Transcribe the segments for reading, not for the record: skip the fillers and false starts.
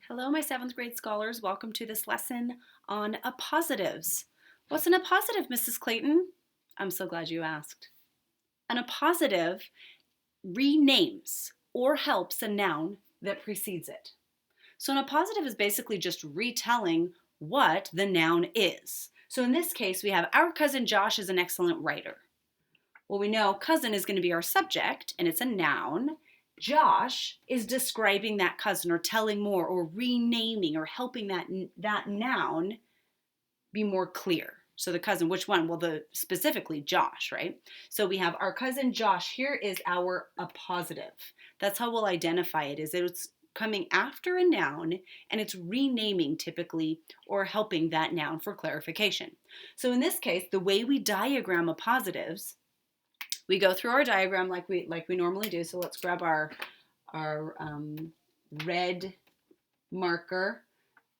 Hello, my 7th grade scholars. Welcome to this lesson on appositives. What's an appositive, Mrs. Clayton? I'm so glad you asked. An appositive renames or helps a noun that precedes it. So an appositive is basically just retelling what the noun is. So in this case, we have our cousin Josh is an excellent writer. Well, we know cousin is going to be our subject, and it's a noun. Josh is describing that cousin or telling more or renaming or helping that noun be more clear. So the cousin, which one? Well, specifically Josh, right? So we have our cousin Josh. Here is our appositive. That's how we'll identify it. Is it's coming after a noun and it's renaming typically or helping that noun for clarification. So in this case, the way we diagram appositives, we go through our diagram like we normally do. So let's grab our red marker.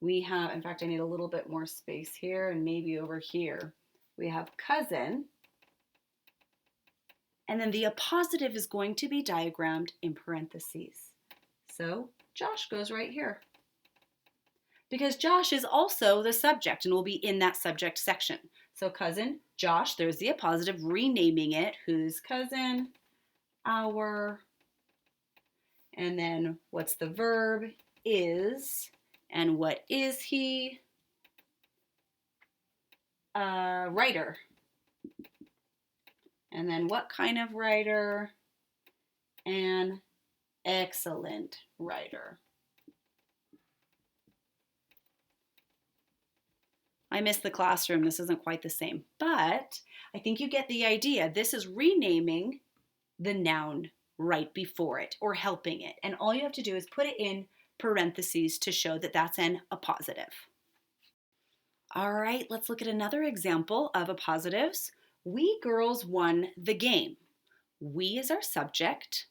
We have, in fact, I need a little bit more space here and maybe over here. We have cousin. And then the appositive is going to be diagrammed in parentheses. So Josh goes right here. Because Josh is also the subject and will be in that subject section. So cousin, Josh, there's the appositive, renaming it. Whose cousin? Our. And then what's the verb? Is. And what is he? Writer. And then what kind of writer? An excellent writer. I miss the classroom. This isn't quite the same, but I think you get the idea. This is renaming the noun right before it or helping it. And all you have to do is put it in parentheses to show that that's an appositive. All right, let's look at another example of appositives. We girls won the game. We is our subject.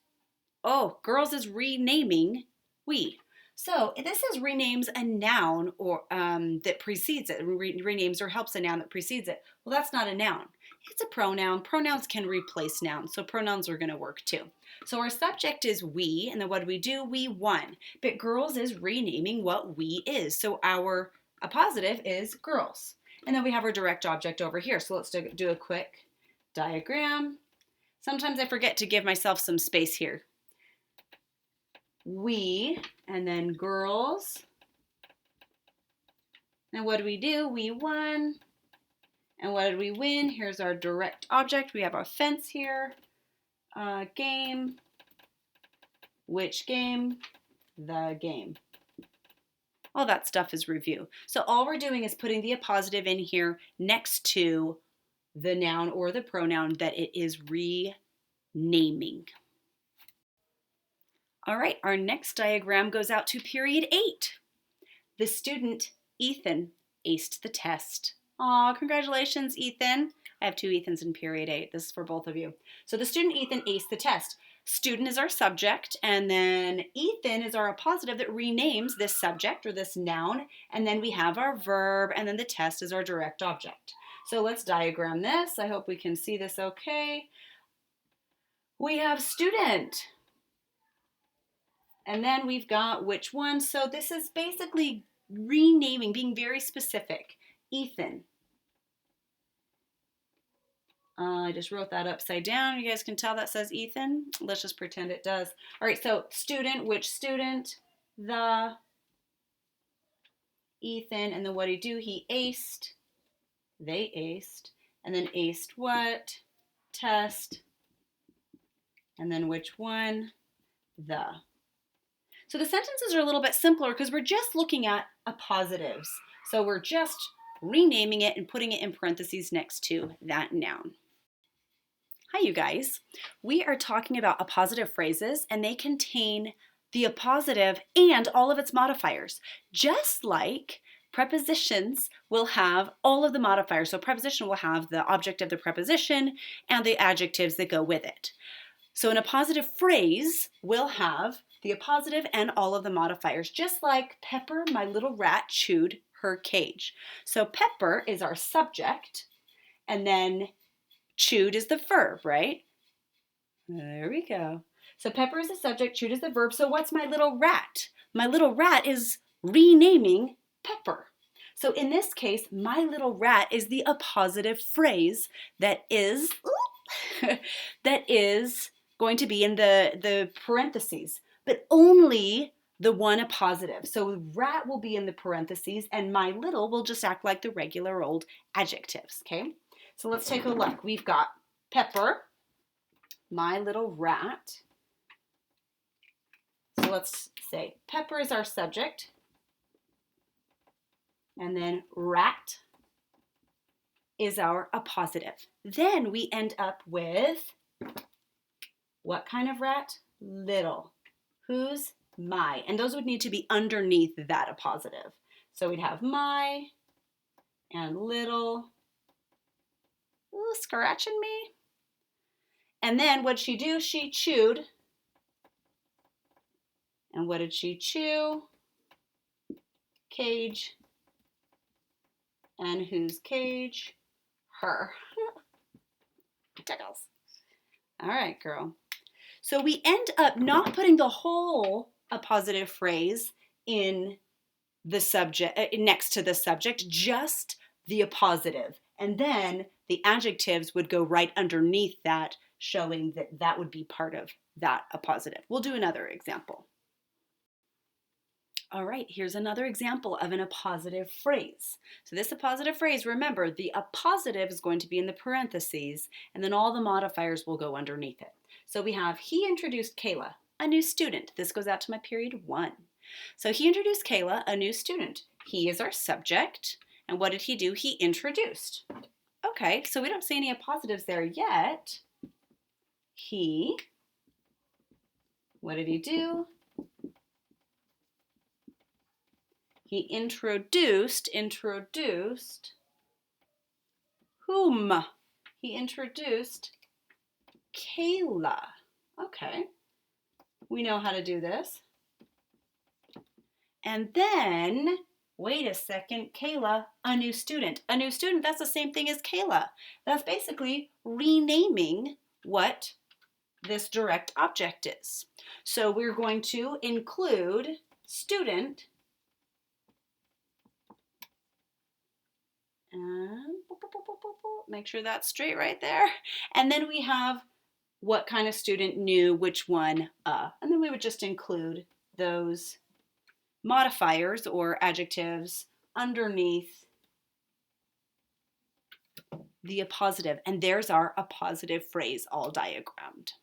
Oh, girls is renaming we. So this is renames a noun or that precedes it. Renames or helps a noun that precedes it. Well, that's not a noun. It's a pronoun. Pronouns can replace nouns, so pronouns are going to work too. So our subject is we, and then what do? We won. But girls is renaming what we is. So our appositive is girls. And then we have our direct object over here. So let's do a quick diagram. Sometimes I forget to give myself some space here. We, and then girls. And what do? We won. And what did we win? Here's our direct object. We have our fence here. Game. Which game? The game. All that stuff is review. So all we're doing is putting the appositive in here next to the noun or the pronoun that it is renaming. All right, our next diagram goes out to period 8. The student, Ethan, aced the test. Aw, congratulations, Ethan. I have 2 Ethans in period 8. This is for both of you. So the student, Ethan, aced the test. Student is our subject, and then Ethan is our appositive that renames this subject or this noun, and then we have our verb, and then the test is our direct object. So let's diagram this. I hope we can see this okay. We have student. And then we've got which one. So this is basically renaming, being very specific. Ethan. I just wrote that upside down. You guys can tell that says Ethan. Let's just pretend it does. All right, so student, which student? The Ethan. And then what did he do? He aced. They aced. And then aced what? Test. And then which one? The. So the sentences are a little bit simpler because we're just looking at appositives. So we're just renaming it and putting it in parentheses next to that noun. Hi, you guys. We are talking about appositive phrases, and they contain the appositive and all of its modifiers, just like prepositions will have all of the modifiers. So preposition will have the object of the preposition and the adjectives that go with it. So an appositive phrase will have the appositive and all of the modifiers, just like Pepper, my little rat, chewed her cage. So Pepper is our subject, and then chewed is the verb, right? There we go. So Pepper is the subject, chewed is the verb. So what's my little rat? my little rat is renaming Pepper. So in this case, my little rat is the appositive phrase that is that is going to be in the parentheses, but only the one appositive. So rat will be in the parentheses and my little will just act like the regular old adjectives, okay? So let's take a look. We've got Pepper, my little rat. So let's say Pepper is our subject, and then rat is our appositive. Then we end up with what kind of rat? Little. Who's my? And those would need to be underneath that appositive. So we'd have my and little. Ooh, scratching me. And then what'd she do? She chewed. And what did she chew? Cage. And whose cage? Her. Tickles. All right, girl. So we end up not putting the whole appositive phrase in the subject, next to the subject, just the appositive. And then the adjectives would go right underneath that, showing that that would be part of that appositive. We'll do another example. All right, here's another example of an appositive phrase. So this appositive phrase, remember, the appositive is going to be in the parentheses, and then all the modifiers will go underneath it. So we have, he introduced Kayla, a new student. This goes out to my period 1. So he introduced Kayla, a new student. He is our subject, and what did he do? He introduced. Okay, so we don't see any appositives there yet. He, what did he do? He introduced whom? He introduced Kayla. Okay, we know how to do this. And then, wait a second, Kayla, a new student. A new student, that's the same thing as Kayla. That's basically renaming what this direct object is. So we're going to include student and make sure that's straight right there. And then we have what kind of student knew which one, and then we would just include those modifiers or adjectives underneath the appositive. And there's our appositive phrase all diagrammed.